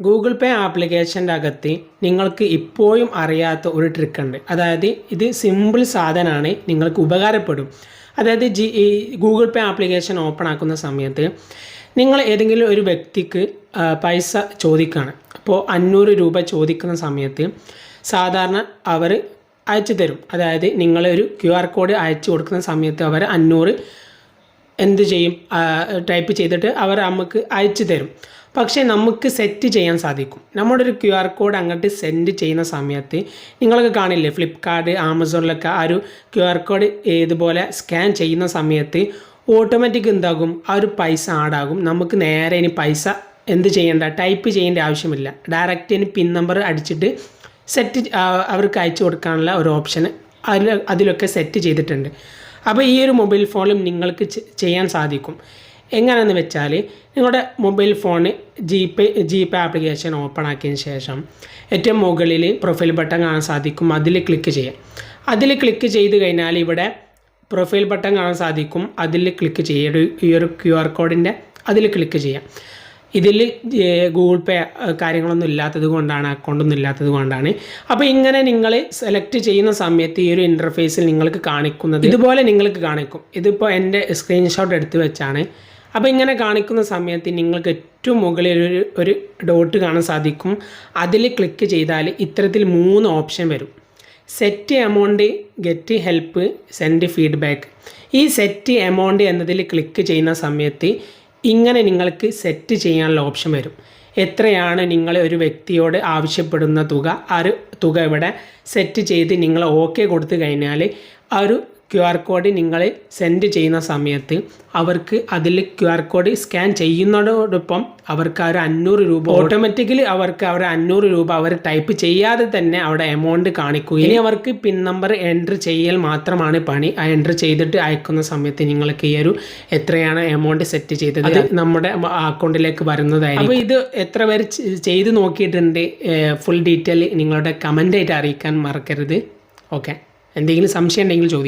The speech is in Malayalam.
ഗൂഗിൾ പേ ആപ്ലിക്കേഷൻ്റെ അകത്ത് നിങ്ങൾക്ക് ഇപ്പോഴും അറിയാത്ത ഒരു ട്രിക്ക് ഉണ്ട്. അതായത് ഇത് സിമ്പിൾ സാധനമാണ്, നിങ്ങൾക്ക് ഉപകാരപ്പെടും. അതായത് ഈ ഗൂഗിൾ പേ ആപ്ലിക്കേഷൻ ഓപ്പൺ ആക്കുന്ന സമയത്ത് നിങ്ങൾ ഏതെങ്കിലും ഒരു വ്യക്തിക്ക് പൈസ ചോദിക്കുകയാണ്. അപ്പോൾ 500 രൂപ ചോദിക്കുന്ന സമയത്ത് സാധാരണ അവർ അയച്ചു തരും. അതായത് നിങ്ങളൊരു QR കോഡ് അയച്ചു കൊടുക്കുന്ന സമയത്ത് അവർ 500 എന്ത് ചെയ്യും, ടൈപ്പ് ചെയ്തിട്ട് അവർ നമുക്ക് അയച്ചു തരും. പക്ഷേ നമുക്ക് സെറ്റ് ചെയ്യാൻ സാധിക്കും. നമ്മുടെ ഒരു QR കോഡ് അങ്ങോട്ട് സെൻഡ് ചെയ്യുന്ന സമയത്ത് നിങ്ങൾക്ക് കാണില്ലേ, ഫ്ലിപ്കാർട്ട് ആമസോണിലൊക്കെ ആ ഒരു QR കോഡ് ഇതുപോലെ സ്കാൻ ചെയ്യുന്ന സമയത്ത് ഓട്ടോമാറ്റിക് എന്താകും, ആ ഒരു പൈസ ആഡാകും. നമുക്ക് നേരെ ഇനി പൈസ എന്ത് ചെയ്യേണ്ട, ടൈപ്പ് ചെയ്യേണ്ട ആവശ്യമില്ല. ഡയറക്റ്റ് ഇനി പിൻ നമ്പർ അടിച്ചിട്ട് സെറ്റ് അവർക്ക് അയച്ചു കൊടുക്കാനുള്ള ഒരു ഓപ്ഷൻ അതിലൊക്കെ സെറ്റ് ചെയ്തിട്ടുണ്ട്. അപ്പോൾ ഈ ഒരു മൊബൈൽ ഫോണിലും നിങ്ങൾക്ക് ചെയ്യാൻ സാധിക്കും. എങ്ങനെയെന്ന് വെച്ചാൽ നിങ്ങളുടെ മൊബൈൽ ഫോണ് ജി പേ ആപ്ലിക്കേഷൻ ഓപ്പൺ ആക്കിയതിന് ശേഷം ഏറ്റവും മുകളിൽ പ്രൊഫൈൽ ബട്ടൺ കാണാൻ സാധിക്കും. അതിൽ ക്ലിക്ക് ചെയ്യാം. അതിൽ ക്ലിക്ക് ചെയ്ത് കഴിഞ്ഞാൽ ഇവിടെ പ്രൊഫൈൽ ബട്ടൺ കാണാൻ സാധിക്കും. അതിൽ ക്ലിക്ക് ചെയ്യുക. ഈ ഒരു QR കോഡിൻ്റെ അതിൽ ക്ലിക്ക് ചെയ്യാം. ഇതിൽ ഗൂഗിൾ പേ കാര്യങ്ങളൊന്നും ഇല്ലാത്തത് കൊണ്ടാണ്, അക്കൗണ്ടൊന്നും ഇല്ലാത്തത് കൊണ്ടാണ്. അപ്പോൾ ഇങ്ങനെ നിങ്ങൾ സെലക്ട് ചെയ്യുന്ന സമയത്ത് ഈ ഒരു ഇൻ്റർഫേസിൽ നിങ്ങൾക്ക് കാണിക്കുന്നത് ഇതുപോലെ നിങ്ങൾക്ക് കാണിക്കും. ഇതിപ്പോൾ എൻ്റെ സ്ക്രീൻഷോട്ട് എടുത്ത് വെച്ചാണ്. അപ്പോൾ ഇങ്ങനെ കാണിക്കുന്ന സമയത്ത് നിങ്ങൾക്ക് ഏറ്റവും മുകളിൽ ഒരു ഡോട്ട് കാണാൻ സാധിക്കും. അതിൽ ക്ലിക്ക് ചെയ്താൽ ഇത്തരത്തിൽ 3 ഓപ്ഷൻ വരും. Set amount, get help, send feedback. ഈ സെറ്റ് എമൗണ്ട് എന്നതിൽ ക്ലിക്ക് ചെയ്യുന്ന സമയത്ത് ഇങ്ങനെ നിങ്ങൾക്ക് സെറ്റ് ചെയ്യാനുള്ള ഓപ്ഷൻ വരും. എത്രയാണ് നിങ്ങൾ ഒരു വ്യക്തിയോട് ആവശ്യപ്പെടുന്ന തുക, ആ ഒരു തുക ഇവിടെ സെറ്റ് ചെയ്ത് നിങ്ങൾ ഓക്കെ കൊടുത്തു കഴിഞ്ഞാൽ ആ ഒരു QR കോഡ് നിങ്ങൾ സെൻഡ് ചെയ്യുന്ന സമയത്ത് അവർക്ക് അതിൽ QR കോഡ് സ്കാൻ ചെയ്യുന്നതോടൊപ്പം അവർക്ക് ആ ഒരു 500 രൂപ ഓട്ടോമാറ്റിക്കലി അവർക്ക് അവർ 500 രൂപ അവർ ടൈപ്പ് ചെയ്യാതെ തന്നെ അവിടെ എമൗണ്ട് കാണിക്കുകയും ഇനി അവർക്ക് പിൻ നമ്പർ എൻ്റർ ചെയ്യൽ മാത്രമാണ് പണി. ആ എൻ്റർ ചെയ്തിട്ട് അയക്കുന്ന സമയത്ത് നിങ്ങൾക്ക് ഈ ഒരു എത്രയാണ് എമൗണ്ട് സെറ്റ് ചെയ്തത് അത് നമ്മുടെ അക്കൗണ്ടിലേക്ക് വരുന്നതായിരിക്കും. അപ്പോൾ ഇത് എത്ര പേര് ചെയ്ത് നോക്കിയിട്ടുണ്ട്, ഫുൾ ഡീറ്റെയിൽ നിങ്ങളുടെ കമൻ്റായിട്ട് അറിയിക്കാൻ മറക്കരുത്. ഓക്കെ, എന്തെങ്കിലും സംശയം ഉണ്ടെങ്കിൽ ചോദിക്കുക.